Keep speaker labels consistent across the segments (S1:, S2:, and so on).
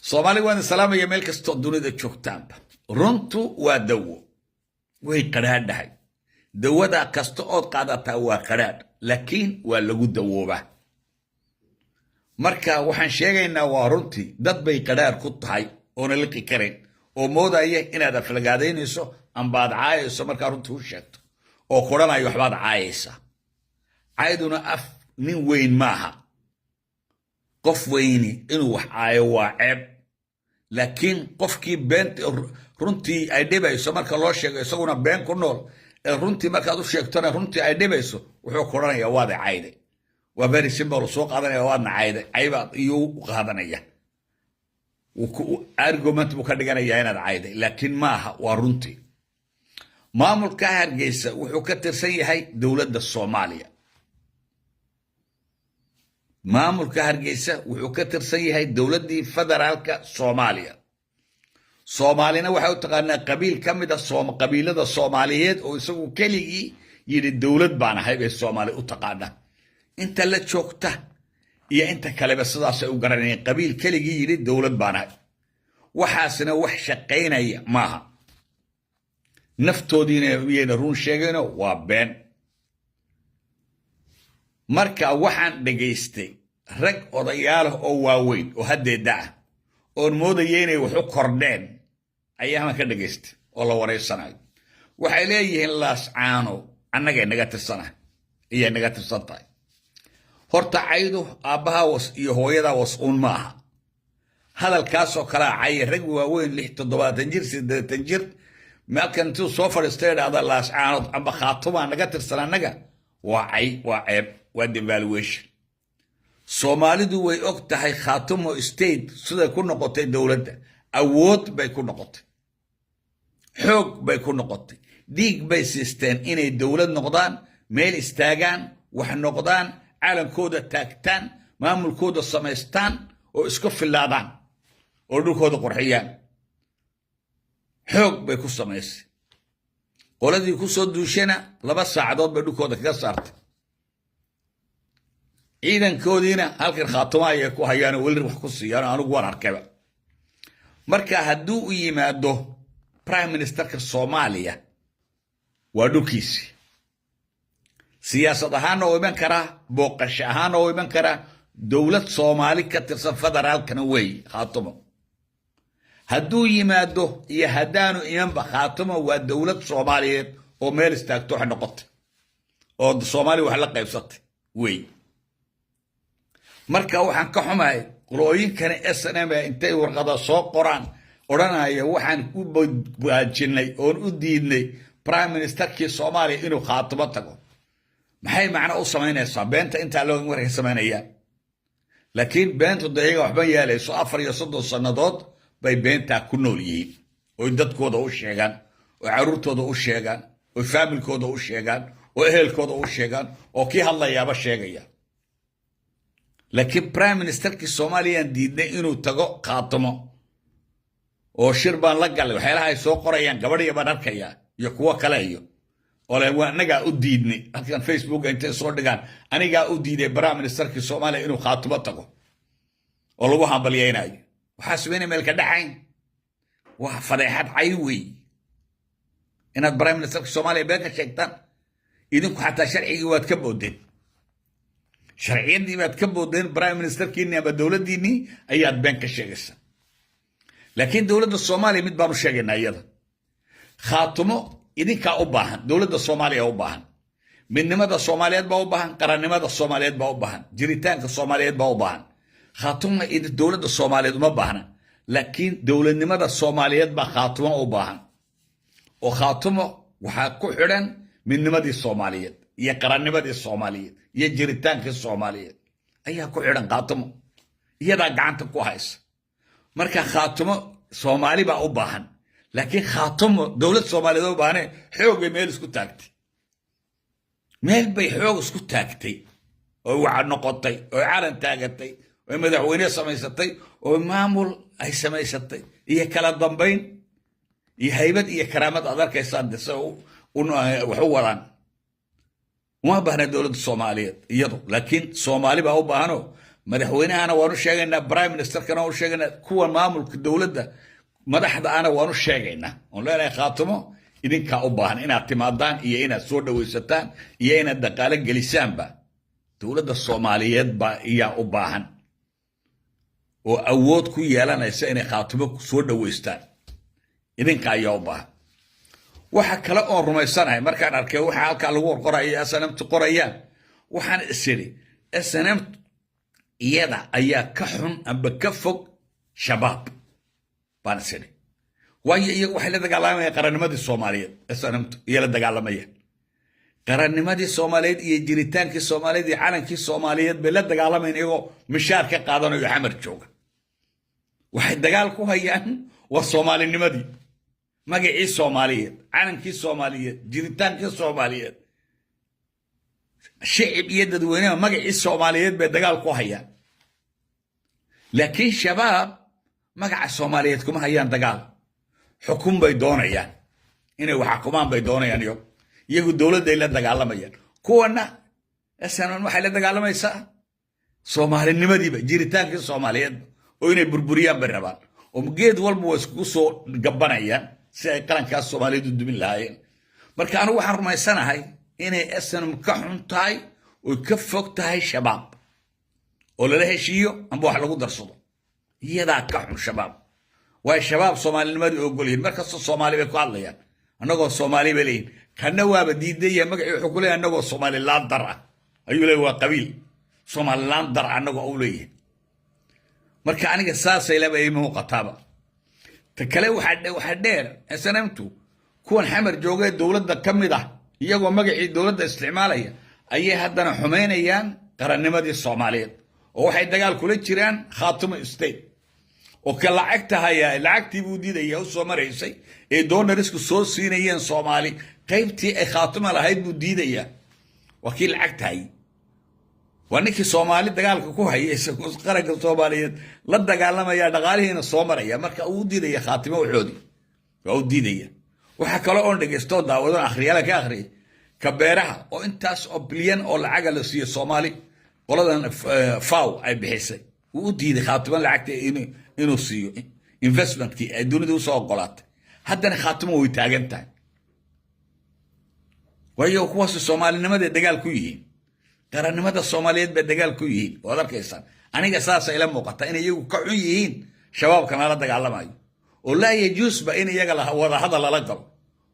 S1: soomaali waan salaamaya meel kastoo dunida joogtaanba runtu waa dawo way qaraadhahay dawada kasta ood qaadataa waa qaraadh laakiin waa lagu dawoobaa marka waxaan sheegaynaa waa runtii dad bay qaraadh ku tahay oona liqi karayn oo moodaya inaad aflagaadaynayso ambaad caayayso markaa runtii u sheegto oo qoranayo waxbaad caayaysaa cayduna af nin weyn maaha qof weyni inuu wax caayo waa ceeb laakiin qofkii beenta runtii ay dhibayso marka loo sheego isaguna been ku nool ee runtii markaad u sheegtona runtii ay dhibayso wuxuu qoranayaa waad cayday waa very simple soo qaadanaya waadna cayday caybaad iyuu u qaadanaya argument buu ka dhiganayaa inaad cayday laakiin maaha waa runtii maamulka Hargeysa wuxuu ka tirsan yahay dowladda Soomaaliya maamulka Hargeysa wuxuu ka tirsan yahay dowladdii federaalka Soomaaliya Soomaalina waxa uu taqaanaa qabiil kamid ah qabiilada Soomaaliyeed oo isagu keligii yiri dowlad baan ahay ee Soomaali u taqaana inta la joogta iyo inta kaleba sidaas ay u garanayeen qabiil keligii yiri dowlad baan ahay waxaasina wax shaqeynaya maaha naftoodiina iyana run sheegayno waa been marka waxaan dhageystay rag odayaal oo waaweyn oo hadeeda ah oo moodayeen inay wax u kordheen ayaan ka dhageystay oo la wareysanayo waxay leeyihiin laas caano annaga naga tirsana iyo naga tirsantahay horta caydu aabaha was iyo hooyada was uun maaha hadalkaas oo kala cay rag waaweyn 67 jir 80 jir markan tuu soo fadhiistay dhada laas caano amba khaatuma naga tirsana naga waa ceeb waa devaluation Soomaalidu way og tahay khaatumo state sida ku noqotay dawladda awood bay ku noqotay xoog bay ku noqotay diig bay siisteen inay dawlad noqdaan meel istaagaan wax noqdaan calankooda taagtaan maamulkooda samaystaan oo isku filaadaan oo dhulkooda qurxiyaan xoog bay ku samaysay qoladii ku soo duushana 2 saacadood bay dhulkooda kaga saartay ciidankoodiina halkan khaatuma ay ku hayaan wali wax ku siiyaan anigu waan arkayba marka hadduu u yimaado prime ministerka Soomaaliya waa dhulkiisi siyaasad ahaan oo iman kara booqasho ahaan oo iman kara dowlad Soomaali ka tirsan federaalkana way khaatuma hadduu yimaado iyo hadaanu imanba khaatuma waa dowlad Soomaaliyeed oo meel istaagto wax noqotay oo Soomaali wax la qaybsatay way marka waxaan ka xumahay qolooyinkan SNM intay warqada soo qoraan oranaya waxaan ku baajinay oo u diidnay prime ministerkii Soomaaliya inuu khaatuma tago maxay macna u sameynaysaa beenta inta loo warka sameynaya laakiin beenta dayaga waxba yeelayso 4 sanadood bay beenta ku nool yihiin oo dadkooda u sheegan oo carruurtooda u sheegan oo familkooda u sheegan oo ehelkooda u sheegan oo kii hadlayaaba sheegaya laakiin prime ministerkii Soomaaliya diiday inuu tago khaatumo oo shir baan la galay waxyaalaha ay soo qorayaan gabadhiya baan arkaya iyo kuwa kale iyo oo la anaga u diidnay halkan Facebook intay soo dhigaan aniga u diiday prime ministerkii Soomaaliya inuu khaatumo tago oo lagu hambalyeeynayo waxa sameeyay meel ka dhaxayn waa fadeexad caywi inaad prime ministerkii Soomaaliya been ka sheegtaan idinku xataa sharciga waad ka boodeen sharciyadii baad ka boodeen prime ministerkiina ama dawladdiini ayaad been ka sheegaysaa laakiin dawladda Soomaaliya mid baan u sheegaynaa iyada khaatumo idinka u baahan dawladda Soomaaliya u baahan midnimada Soomaaliyeed baa u baahan qarannimada Soomaaliyeed baa u baahan jiritaanka Soomaaliyeed baa u baahan khaatumo dawladda Soomaaliyeed uma baahna laakiin dawladnimada Soomaaliyeed baa khaatumo u baahan oo khaatumo waxa ku xidhan midnimadii Soomaaliyeed iyo qarannimadii Soomaaliyeed iyo jiritaanka Soomaaliyeed ayaa ku xidhan khaatumo iyada gacanta ku haysa marka khaatumo Soomaali baa u baahan laakiin khaatumo dawlad Soomaaliyeed u baahan xoog meel isku taagtay meel bay xoog isku taagtay oo waxa noqotay oo caalan taagatay oo madaxweyne samaysatay oo maamul ay samaysatay iyo kala dambeyn iyo haybad iyo karaamad adarkaysan wax u wadaan uma baahna dawladda Soomaaliyeed iyadu laakiin Soomaali baa u baahano madaxweynaha ana waanu sheegaynaa prime minister kana waanu sheegaynaa kuwa maamulka dowladda madaxda ana waanu sheegaynaa on leenahay khaatimo idinkaa u baahan inaad timaadaan iyo inaad soo dhawaysataan iyo inaad dhaqaale gelisaanba dowladda Soomaaliyeed baa iyaa u baahan oo awood ku yeelanaysa inay khaatimo soo dhawaystaan idinkaa ayaa u baahan waxa kale oo rumaysanahay markaan arkay waxa halka lagu qorayo SNM qorayaan waxaan isiri SNM iyada ayaa ka xun amba ka fog shabaab baan isiri waayo iyagu waxay la dagaalamayaan qarannimadii Soomaaliyeed SNM iyo la dagaalamaya qarannimadii Soomaaliyeed iyo jiritaankii Soomaaliyeed iyo calankii Soomaaliyeed bay la dagaalamayaan iyagoo mishaar ka qaadanayo xamar jooga waxay dagaal ku hayaan waa Soomaalinimadii magacii Soomaaliyeed calankii Soomaaliyeed jiritaankii Soomaaliyeed shacib iyo dadweynaha magacii Soomaaliyeed bay dagaal ku hayaan laakiin shabaab magaca Soomaaliyeed kuma hayaan dagaal xukun bay doonayaan inay wax xukumaan bay doonayaan iyagu dowladda la dagaalamayaan kuwana SNM waxay la dagaalamaysaa Soomaalinimadii jiritaankii Soomaaliyeed oo inay burburiyaan bay rabaan oo geed walba way isku soo gabanayaan si ay qarankaas Soomaaliyeed u dumin lahaayeen marka anigu waxaan rumaysanahay inay SNM ka xun tahay oo ka fog tahay shabaab oo la heshiiyo amba wax lagu darsado iyadaa ka xun shabaab way shabaab Soomaalinimadii oo goliyeen marka Soomaali bay ku hadlayaan anagoo Soomaali bay leeyihiin kana waaba diidaya magacii wuxuu ku leeyahay anagoo Somaliland dar ah ayuu leeyahay waa qabiil Somaliland dar anagoo u leeyahay marka aniga saasay leeyahay muuqataaba ta kale waxa dheer SNMtu kuwan xamar joogay dowladda kamid ah iyagoo magacii dowladda isticmaalaya ayay haddana xumeynayaan qarannimadii Soomaaliyeed oo waxay dagaal kula jiraan Khaatimo State oo ka lacagtii buu diidaya oo soo mareysay ee doonarisku soo siinayeen Soomaali qaybtii ay Khaatimo lahayd buu diidaya wakiil lacagtahay waaniki Soomaali dagaalka ku hayay qaranka Soomaaliyeed la dagaalamaya dhaqaalihiina soo maraya marka uu diidaya Khaatimo wuxoodii waa uu diidaya waxa kale oo dhageysto daawado akhriyada ka akhriye ka beeraha oo intaas oo bilyan oo lacag la siiyo Soomaali qoladan FAO ay bixisay uu diiday Khaatimo lacagta inuu siiyo investmentkii ay dowladdu soo ogolaatay haddana Khaatimo way taagan tahay waayo kuwaas Soomaalinimada dagaal ku yihiin qarannimada Soomaaliyeed bay dagaal ku yihiin oo arkaysan aniga saas ay la muuqata in iyagu ka xun yihiin shabaabkana la dagaalamayo oo la yajuus ba in iyaga la wada hadal la galo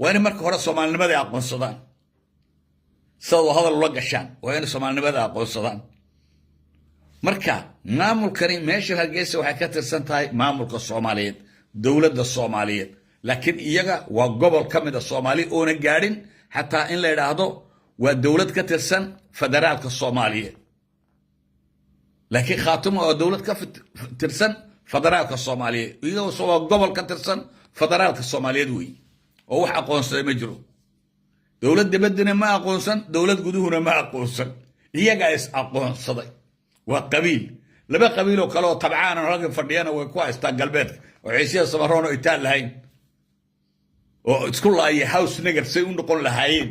S1: waa in marka hore Soomaalinimada aqoonsadaan soo hadal la gashaan waa in Soomaalinimada aqoonsadaan marka maamulkani meesha Hargeysa waxay ka tirsan tahay maamulka Soomaaliyeed dowladda Soomaaliyeed laakiin iyaga waa gobol kamid ah Soomaali oo na gaadhin hatta in la yiraahdo waa dowlad ka tirsan federaalka Soomaaliyeed laakiin Khaatimo oo dowlad ka tirsan federaalka Soomaaliyeed iyadoo soo gobol ka tirsan federaalka Soomaaliyeed way oo wax aqoonsaday ma jiro dowlad dibadna ma aqoonsan dowlad guduhuna ma aqoonsan iyaga is aqoonsaday waa qabiil laba qabiil oo kale oo tabcaan oo rag fadhiyana way ku haystaan galbeedka oo ciisiya Samaroon oo Itaal lahayn oo isku laayay house nigger say u noqon lahaayeen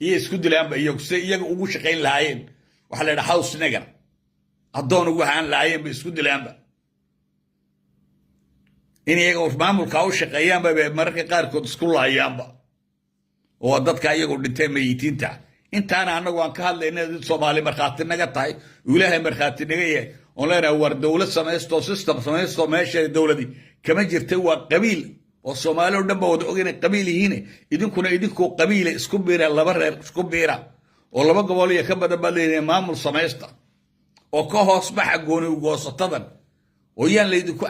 S1: iyo isku dilaanba iyaga ugu shaqeyn lahaayeen waxa la yiraahdaa house nigger adoon ugu haan lahaayeen bay isku dilaanba in iyaga maamulka u shaqeeyaan bay mararka qaarkood isku laayaanba oo dadka iyagu dhintay meeyitiinta intaana anagu aan ka hadlaynay Soomaali marxaati naga tahay Ilaahay marxaati naga yahay oo leena war dawlad samaysto system samaysto meesha dawladii kama jirtay waa qabiil oo Soomaali oo dhanba wada ogeen qabiil yihiin idinkuna idinku qabiil isku biira laba reer isku biira oo laba gobol iyo ka badan baleeyay maamul samaysta oo ka hoos baxa gooni u goosatadan oo yaan leedinku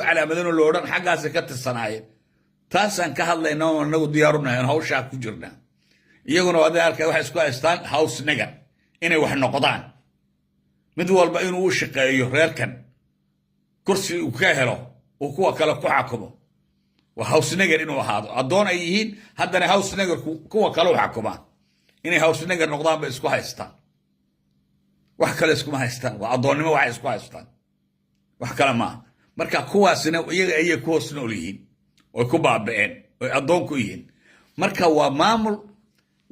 S1: calaamadeen oo loodan xagaas ka tirsanaayeen taasan ka hadlaynaa anagu diyaarunaa hawsha ku jirnaa iyaguna wada halka wax isku haystaan house nigger inay wax noqdaan mid walba inuu u shaqeeyo reerkan kursi uu ka helo oo kuwa kale ku xakumo wa house nigger inuu ahaado adoon ay yihiin haddana house nigger kuwa kale u xakuma inay house nigger noqdaan ba isku haystaan wax kale isku haystaan waa adoonnimo wax isku haystaan wax kale ma marka kuwaasina iyaga ay ku hoos nool yihiin oo ku baabeen oo adoon ku yihiin marka waa maamul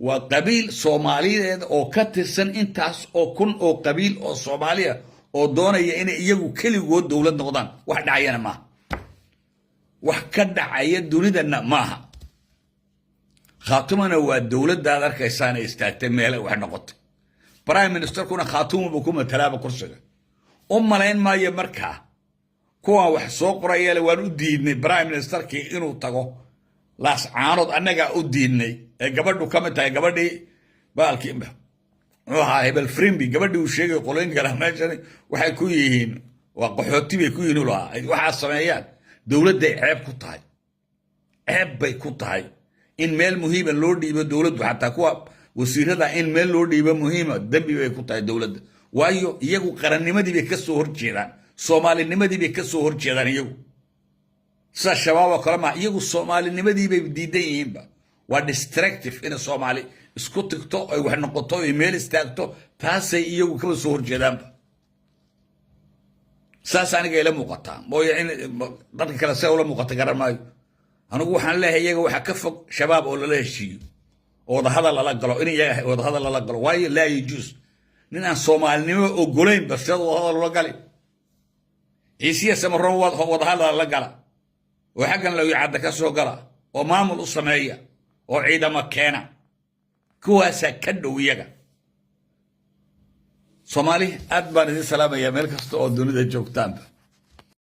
S1: waa qabiil Soomaaliyeed oo ka tirsan intaas oo kun oo qabiil oo Soomaaliya oo doonaya inay iyagu keligood dowlad noqdaan wax dhacayana maaha wax ka dhacaya dunidana maaha khaatumana waa dowladdaad arkaysaan ay istaagtay meel wax noqotay prime ministerkuna khaatumu buu ku matalaaba kursiga u malayn maayo markaa kuwaan wax soo qoraya waan u diidnay prime ministerkii inuu tago laas caanood annagaa u diidnay ee gabadhu ka mid tahay gabadhii baalkii muxuu ahaa hebel frimbi gabadhii uu sheegay qoloyn kala meeshan waxay ku yihiin waa qaxooti bay ku yihiin u lahaa waxaa sameeyaan dowladday ceeb ku tahay ceeb bay ku tahay in meel muhiima loo dhiibo dowladdu xataa kuwa wasiirada in meel loo dhiibo muhiima dambi bay ku tahay dowladda waayo iyagu qarannimadii bay ka soo horjeedaan soomaalinimadii bay ka soo horjeedaan iyagu sida shabaab oo kale ma iyagu soomaalinimadii bay diidan yihiinba waa distractive in soomaali isku tigto ay wax noqoto ay meel istaagto taasay iyagu kaba soo horjeedaanba saas aniga ila muuqataa mooye in dadka kale see ula muuqata garan maayo anigu waxaan leeyahay iyaga waxaa ka fog shabaab oo lala heshiiyo oo wadahadal lala galo in iyaga wadahadal lala galo waayo laa yajuus nin aan soomaalinimo ogolayn basirada wadahadal ula gali ciisiya samaroon wadahadal lala gala oo xaggan la yacadda ka soo gala oo maamul u sameeya oo ciidamo keena kuwaasaa ka dhow iyaga soomaali aad baan idin salaamayaa meel kasta oo dunida joogtaanba